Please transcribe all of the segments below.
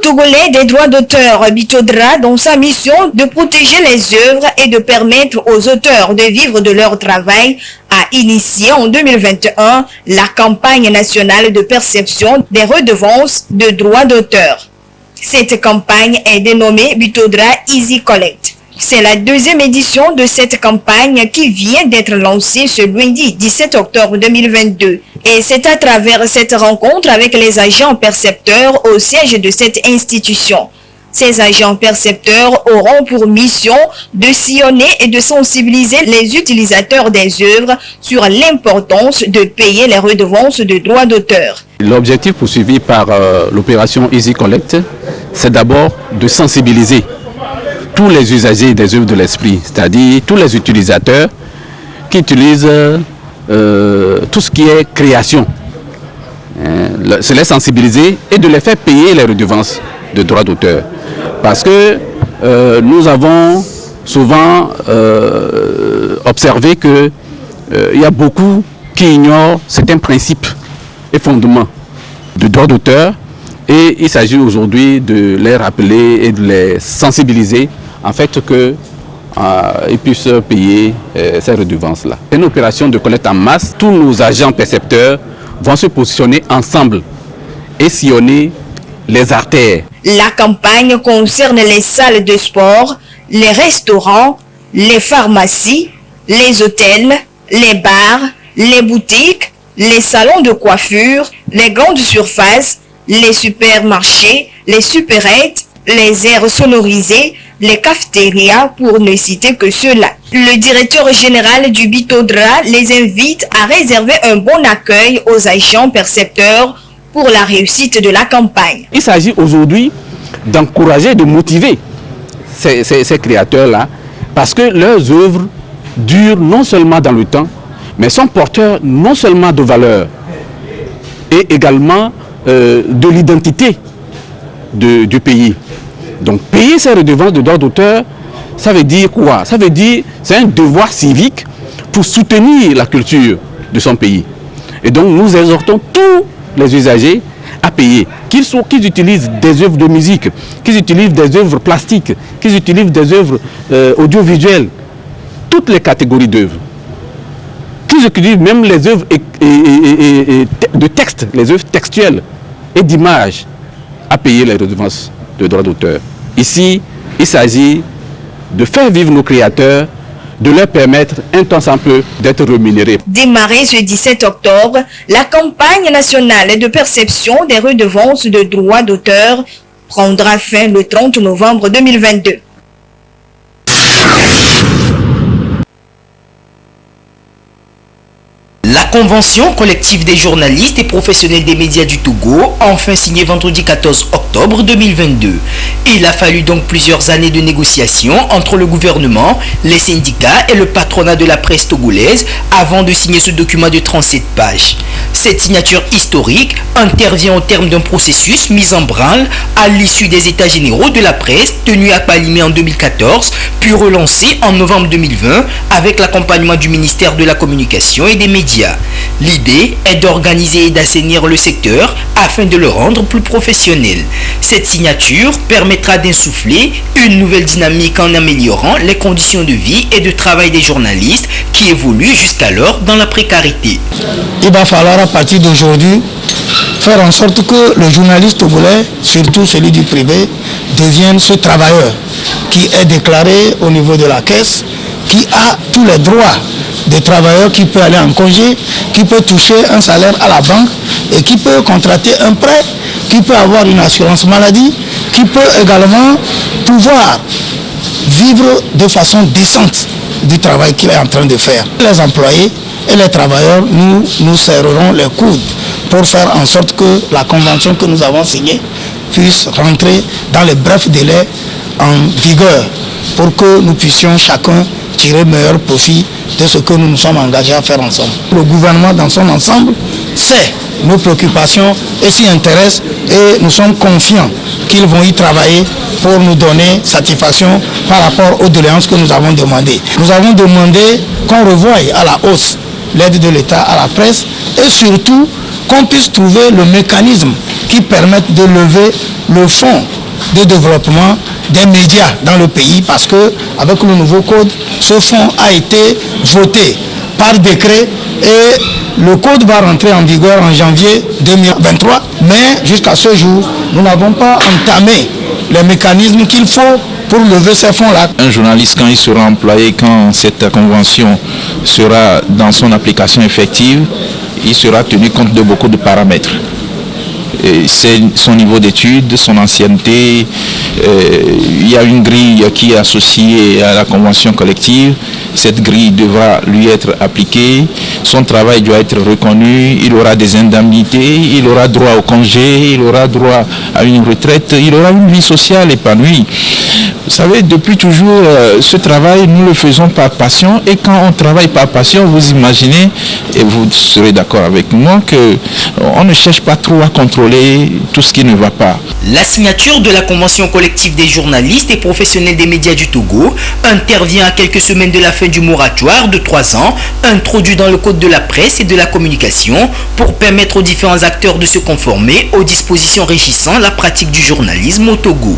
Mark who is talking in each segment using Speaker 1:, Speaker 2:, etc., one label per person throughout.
Speaker 1: Togolais des droits d'auteur Bitodra, dans sa mission de protéger les œuvres et de permettre aux auteurs de vivre de leur travail, a initié en 2021 la campagne nationale de perception des redevances de droits d'auteur. Cette campagne est dénommée Bitodra Easy Collect. C'est la deuxième édition de cette campagne qui vient d'être lancée ce lundi 17 octobre 2022. Et c'est à travers cette rencontre avec les agents percepteurs au siège de cette institution. Ces agents percepteurs auront pour mission de sillonner et de sensibiliser les utilisateurs des œuvres sur l'importance de payer les redevances de droits d'auteur.
Speaker 2: L'objectif poursuivi par l'opération Easy Collect, c'est d'abord de sensibiliser tous les usagers des œuvres de l'esprit, c'est-à-dire tous les utilisateurs qui utilisent tout ce qui est création. C'est les sensibiliser et de les faire payer les redevances de droits d'auteur. Parce que nous avons souvent observé qu'il y a beaucoup qui ignorent certains principes et fondements de droits d'auteur. Et il s'agit aujourd'hui de les rappeler et de les sensibiliser en fait qu'ils puissent payer ces redevances-là. C'est une opération de collecte en masse. Tous nos agents percepteurs vont se positionner ensemble et sillonner les artères.
Speaker 1: La campagne concerne les salles de sport, les restaurants, les pharmacies, les hôtels, les bars, les boutiques, les salons de coiffure, les grandes surfaces, les supermarchés, les supérettes, les aires sonorisées, les cafétérias, pour ne citer que ceux-là. Le directeur général du Bitodra les invite à réserver un bon accueil aux agents percepteurs pour la réussite de la campagne.
Speaker 2: Il s'agit aujourd'hui d'encourager, de motiver ces créateurs-là, parce que leurs œuvres durent non seulement dans le temps, mais sont porteurs non seulement de valeurs, et également de l'identité du pays. Donc payer ces redevances de droits d'auteur, ça veut dire quoi? Ça veut dire c'est un devoir civique pour soutenir la culture de son pays. Et donc nous exhortons tous les usagers à payer, qu'ils utilisent des œuvres de musique, qu'ils utilisent des œuvres plastiques, qu'ils utilisent des œuvres audiovisuelles, toutes les catégories d'œuvres. Qu'ils utilisent même les œuvres de texte, les œuvres textuelles et d'images, à payer les redevances de droits d'auteur. Ici, il s'agit de faire vivre nos créateurs, de leur permettre un temps sans peu d'être rémunérés.
Speaker 1: Démarrée ce 17 octobre, la campagne nationale de perception des redevances de droits d'auteur prendra fin le 30 novembre 2022.
Speaker 3: La convention collective des journalistes et professionnels des médias du Togo a enfin signé vendredi 14 octobre 2022. Il a fallu donc plusieurs années de négociations entre le gouvernement, les syndicats et le patronat de la presse togolaise avant de signer ce document de 37 pages. Cette signature historique intervient au terme d'un processus mis en branle à l'issue des états généraux de la presse tenus à Palimé en 2014, puis relancés en novembre 2020 avec l'accompagnement du ministère de la Communication et des Médias. L'idée est d'organiser et d'assainir le secteur afin de le rendre plus professionnel. Cette signature permettra d'insuffler une nouvelle dynamique en améliorant les conditions de vie et de travail des journalistes qui évoluent jusqu'alors dans la précarité.
Speaker 4: Il va falloir à partir d'aujourd'hui faire en sorte que le journaliste togolais, surtout celui du privé, devienne ce travailleur qui est déclaré au niveau de la caisse, qui a tous les droits des travailleurs, qui peut aller en congé, qui peut toucher un salaire à la banque et qui peut contracter un prêt, qui peut avoir une assurance maladie, qui peut également pouvoir vivre de façon décente du travail qu'il est en train de faire. Les employés et les travailleurs, nous serrerons les coudes pour faire en sorte que la convention que nous avons signée puisse rentrer dans les brefs délais en vigueur pour que nous puissions chacun tirer meilleur profit de ce que nous nous sommes engagés à faire ensemble. Le gouvernement dans son ensemble sait nos préoccupations et s'y intéresse et nous sommes confiants qu'ils vont y travailler pour nous donner satisfaction par rapport aux doléances que nous avons demandées. Nous avons demandé qu'on revoie à la hausse l'aide de l'État à la presse et surtout qu'on puisse trouver le mécanisme qui permette de lever le fonds de développement des médias dans le pays, parce que avec le nouveau code, ce fonds a été voté par décret et le code va rentrer en vigueur en janvier 2023. Mais jusqu'à ce jour, nous n'avons pas entamé les mécanismes qu'il faut pour lever ces fonds-là.
Speaker 5: Un journaliste, quand il sera employé, quand cette convention sera dans son application effective, il sera tenu compte de beaucoup de paramètres. C'est son niveau d'études, son ancienneté, il y a une grille qui est associée à la convention collective. Cette grille devra lui être appliquée, son travail doit être reconnu, il aura des indemnités, il aura droit au congé, il aura droit à une retraite, il aura une vie sociale épanouie. Vous savez, depuis toujours, ce travail, nous le faisons par passion, et quand on travaille par passion, vous imaginez, et vous serez d'accord avec moi, qu'on ne cherche pas trop à contrôler tout ce qui ne va pas.
Speaker 3: La signature de la convention collective des journalistes et professionnels des médias du Togo intervient à quelques semaines de la fin du moratoire de 3 ans, introduit dans le Code de la presse et de la communication, pour permettre aux différents acteurs de se conformer aux dispositions régissant la pratique du journalisme au Togo.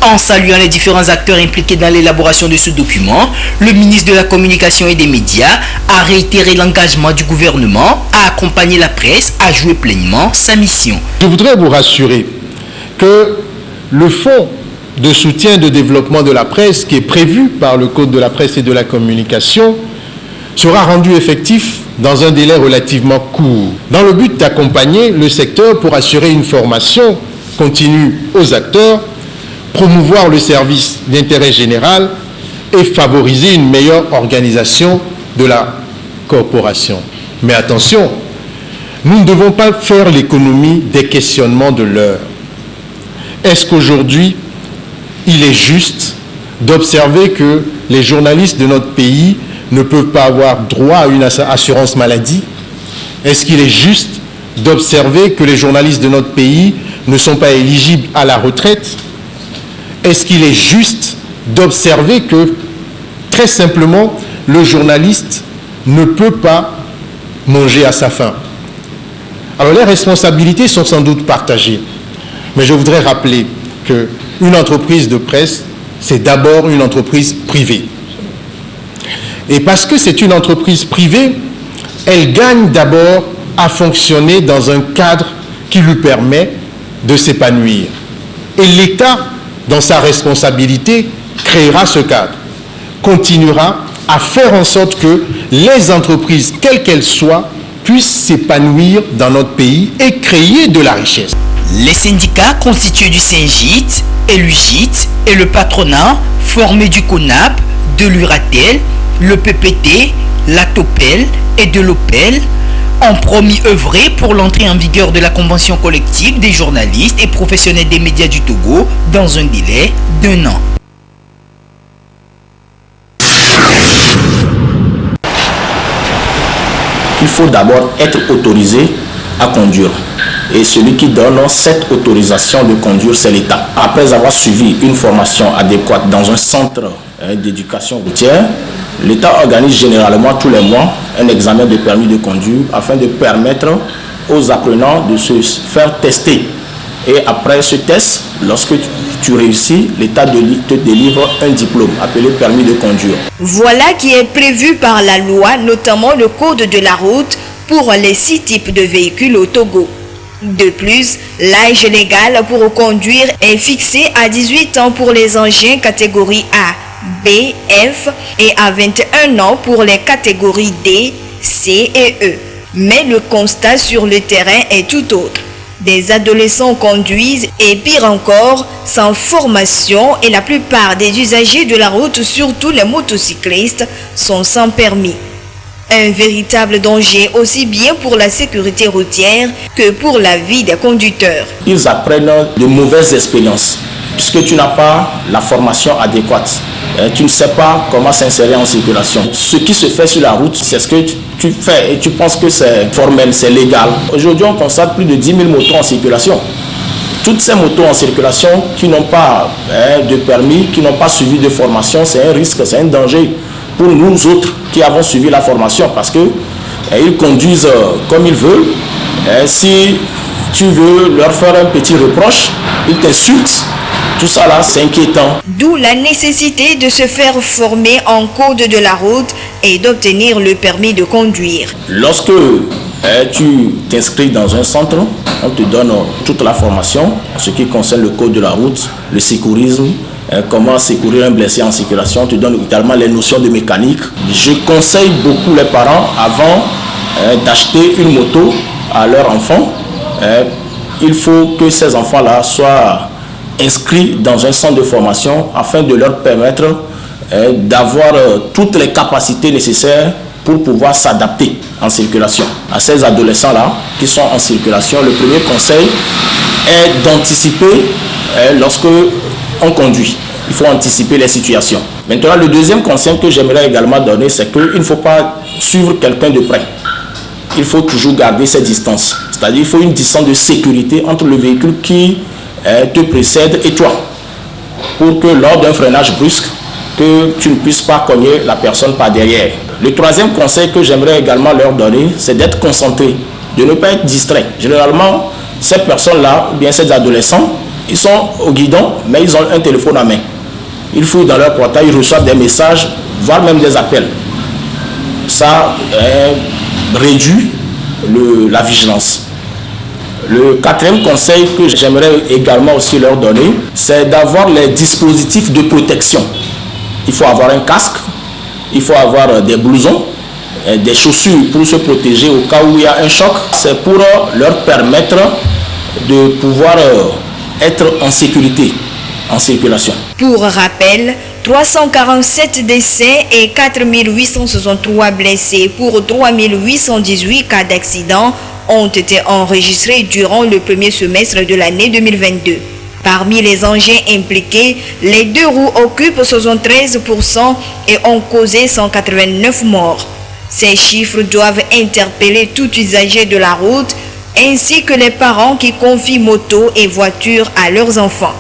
Speaker 3: En saluant les différents acteurs impliqués dans l'élaboration de ce document, le ministre de la Communication et des Médias a réitéré l'engagement du gouvernement à accompagner la presse à jouer pleinement sa mission.
Speaker 6: Je voudrais vous rassurer que le fonds de soutien et de développement de la presse qui est prévu par le Code de la presse et de la communication sera rendu effectif dans un délai relativement court, dans le but d'accompagner le secteur pour assurer une formation continue aux acteurs, promouvoir le service d'intérêt général et favoriser une meilleure organisation de la corporation. Mais attention, nous ne devons pas faire l'économie des questionnements de l'heure. Est-ce qu'aujourd'hui, il est juste d'observer que les journalistes de notre pays ne peuvent pas avoir droit à une assurance maladie? Est-ce qu'il est juste d'observer que les journalistes de notre pays ne sont pas éligibles à la retraite? Est-ce qu'il est juste d'observer que, très simplement, le journaliste ne peut pas manger à sa faim? Alors les responsabilités sont sans doute partagées, mais je voudrais rappeler qu'une entreprise de presse, c'est d'abord une entreprise privée. Et parce que c'est une entreprise privée, elle gagne d'abord à fonctionner dans un cadre qui lui permet de s'épanouir. Et l'État, dans sa responsabilité, créera ce cadre, continuera à faire en sorte que les entreprises, quelles qu'elles soient, puissent s'épanouir dans notre pays et créer de la richesse.
Speaker 3: Les syndicats constitués du SYNGIT et l'UGIT et le patronat formé du CONAP, de l'URATEL, le PPT, la TOPEL et de l'OPEL ont promis œuvrer pour l'entrée en vigueur de la convention collective des journalistes et professionnels des médias du Togo dans un délai d'1 an.
Speaker 7: Il faut d'abord être autorisé à conduire. Et celui qui donne cette autorisation de conduire, c'est l'État. Après avoir suivi une formation adéquate dans un centre d'éducation routière, l'État organise généralement tous les mois un examen de permis de conduire afin de permettre aux apprenants de se faire tester. Et après ce test, lorsque tu réussis, l'État te délivre un diplôme appelé permis de conduire.
Speaker 1: Voilà qui est prévu par la loi, notamment le code de la route pour les 6 types de véhicules au Togo. De plus, l'âge légal pour conduire est fixé à 18 ans pour les engins catégorie A, B, F et à 21 ans pour les catégories D, C et E. Mais le constat sur le terrain est tout autre. Des adolescents conduisent et pire encore, sans formation, et la plupart des usagers de la route, surtout les motocyclistes, sont sans permis. Un véritable danger aussi bien pour la sécurité routière que pour la vie des conducteurs.
Speaker 7: Ils apprennent de mauvaises expériences puisque tu n'as pas la formation adéquate. Tu ne sais pas comment s'insérer en circulation. Ce qui se fait sur la route, c'est ce que tu fais et tu penses que c'est formel, c'est légal. Aujourd'hui, on constate plus de 10 000 motos en circulation. Toutes ces motos en circulation qui n'ont pas de permis, qui n'ont pas suivi de formation, c'est un risque, c'est un danger pour nous autres qui avons suivi la formation parce qu'ils conduisent comme ils veulent. Si tu veux leur faire un petit reproche, ils t'insultent. Tout ça là, c'est inquiétant.
Speaker 1: D'où la nécessité de se faire former en code de la route et d'obtenir le permis de conduire.
Speaker 7: Lorsque tu t'inscris dans un centre, on te donne toute la formation en ce qui concerne le code de la route, le sécurisme, comment secourir un blessé en circulation. On te donne également les notions de mécanique. Je conseille beaucoup les parents avant d'acheter une moto à leur enfant. Il faut que ces enfants-là soient inscrits dans un centre de formation afin de leur permettre d'avoir toutes les capacités nécessaires pour pouvoir s'adapter en circulation. À ces adolescents-là qui sont en circulation, le premier conseil est d'anticiper lorsque on conduit. Il faut anticiper les situations. Maintenant, le deuxième conseil que j'aimerais également donner, c'est qu'il ne faut pas suivre quelqu'un de près. Il faut toujours garder ses distances. C'est-à-dire qu'il faut une distance de sécurité entre le véhicule qui te précède et toi, pour que lors d'un freinage brusque, que tu ne puisses pas cogner la personne par derrière. Le troisième conseil que j'aimerais également leur donner, c'est d'être concentré, de ne pas être distrait. Généralement, ces personnes-là, ou bien ces adolescents, ils sont au guidon, mais ils ont un téléphone à main. Ils fouillent dans leur portail, ils reçoivent des messages, voire même des appels. Ça réduit la vigilance. Le quatrième conseil que j'aimerais également aussi leur donner, c'est d'avoir les dispositifs de protection. Il faut avoir un casque, il faut avoir des blousons, des chaussures pour se protéger au cas où il y a un choc. C'est pour leur permettre de pouvoir être en sécurité, en circulation.
Speaker 1: Pour rappel, 347 décès et 4863 blessés pour 3818 cas d'accident ont été enregistrés durant le premier semestre de l'année 2022. Parmi les engins impliqués, les deux roues occupent 73% et ont causé 189 morts. Ces chiffres doivent interpeller tout usager de la route ainsi que les parents qui confient moto et voitures à leurs enfants.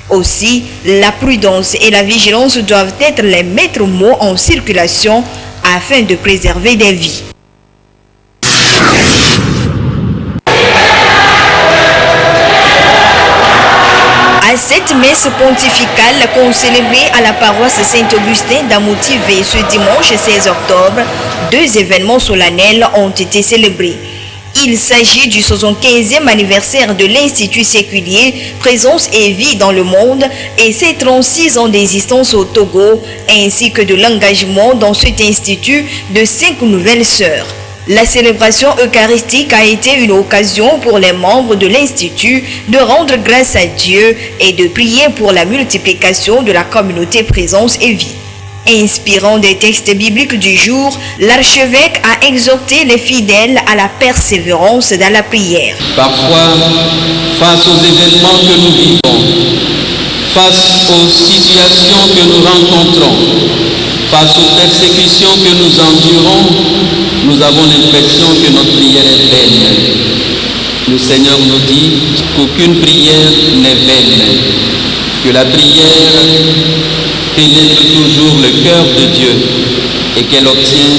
Speaker 1: Aussi, la prudence et la vigilance doivent être les maîtres mots en circulation afin de préserver des vies. À cette messe pontificale concélébrée à la paroisse Saint-Augustin d'Amoutivey ce dimanche 16 octobre, deux événements solennels ont été célébrés. Il s'agit du 75e anniversaire de l'Institut séculier Présence et Vie dans le monde et ses 36 ans d'existence au Togo, ainsi que de l'engagement dans cet institut de 5 nouvelles sœurs. La célébration eucharistique a été une occasion pour les membres de l'Institut de rendre grâce à Dieu et de prier pour la multiplication de la communauté Présence et Vie. Inspirant des textes bibliques du jour, l'archevêque a exhorté les fidèles à la persévérance dans la prière.
Speaker 8: Parfois, face aux événements que nous vivons, face aux situations que nous rencontrons, face aux persécutions que nous endurons, nous avons l'impression que notre prière est vaine. Le Seigneur nous dit qu'aucune prière n'est vaine, que la prière pénètre toujours le cœur de Dieu et qu'elle obtient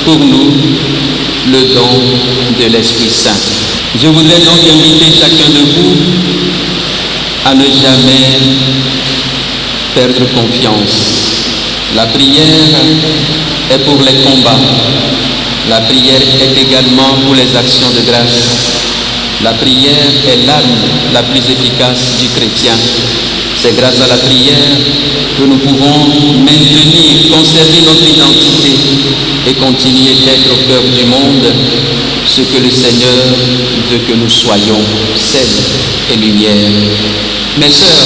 Speaker 8: pour nous le don de l'Esprit Saint. Je voudrais donc inviter chacun de vous à ne jamais perdre confiance. La prière est pour les combats. La prière est également pour les actions de grâce. La prière est l'arme la plus efficace du chrétien. C'est grâce à la prière que nous pouvons maintenir, conserver notre identité et continuer d'être au cœur du monde, ce que le Seigneur veut que nous soyons, sel et lumière. Mes sœurs,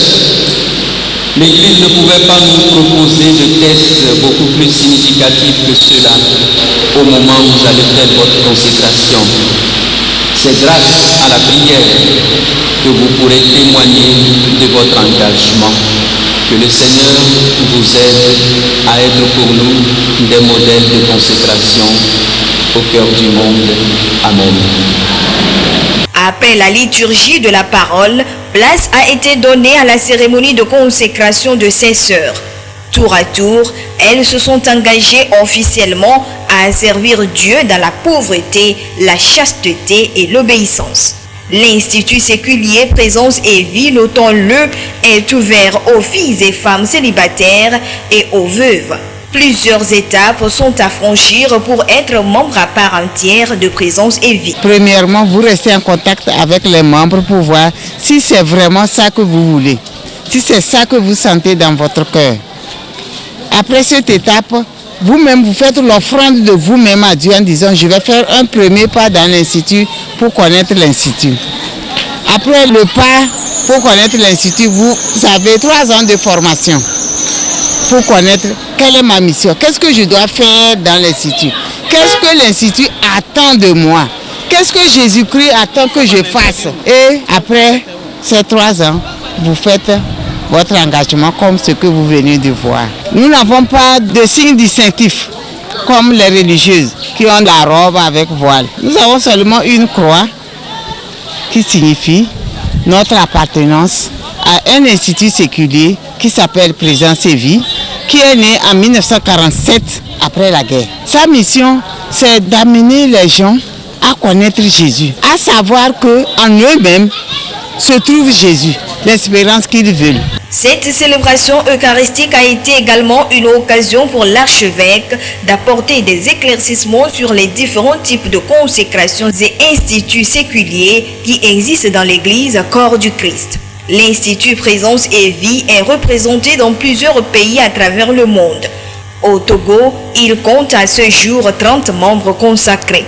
Speaker 8: l'Église ne pouvait pas nous proposer de tests beaucoup plus significatifs que ceux-là au moment où vous allez faire votre consécration. C'est grâce à la prière que vous pourrez témoigner de votre engagement. Que le Seigneur vous aide à être pour nous des modèles de consécration au cœur du monde. Amen.
Speaker 1: Après la liturgie de la parole, place a été donnée à la cérémonie de consécration de ces sœurs. Tour à tour, elles se sont engagées officiellement à servir Dieu dans la pauvreté, la chasteté et l'obéissance. L'Institut séculier Présence et Vie, notons-le, est ouvert aux filles et femmes célibataires et aux veuves. Plusieurs étapes sont à franchir pour être membre à part entière de Présence et Vie.
Speaker 9: Premièrement, vous restez en contact avec les membres pour voir si c'est vraiment ça que vous voulez, si c'est ça que vous sentez dans votre cœur. Après cette étape, vous-même, vous faites l'offrande de vous-même à Dieu en disant « Je vais faire un premier pas dans l'Institut pour connaître l'Institut ». Après le pas pour connaître l'Institut, vous avez 3 ans de formation pour connaître quelle est ma mission, qu'est-ce que je dois faire dans l'Institut, qu'est-ce que l'Institut attend de moi, qu'est-ce que Jésus-Christ attend que je fasse. Et après ces 3 ans, vous faites votre engagement comme ce que vous venez de voir. Nous n'avons pas de signe distinctif comme les religieuses qui ont la robe avec voile. Nous avons seulement une croix qui signifie notre appartenance à un institut séculier qui s'appelle Présence et Vie, qui est né en 1947 après la guerre. Sa mission, c'est d'amener les gens à connaître Jésus, à savoir qu'en eux-mêmes se trouve Jésus, l'espérance qu'ils veulent.
Speaker 1: Cette célébration eucharistique a été également une occasion pour l'archevêque d'apporter des éclaircissements sur les différents types de consécrations et instituts séculiers qui existent dans l'Église Corps du Christ. L'Institut Présence et Vie est représenté dans plusieurs pays à travers le monde. Au Togo, il compte à ce jour 30 membres consacrés.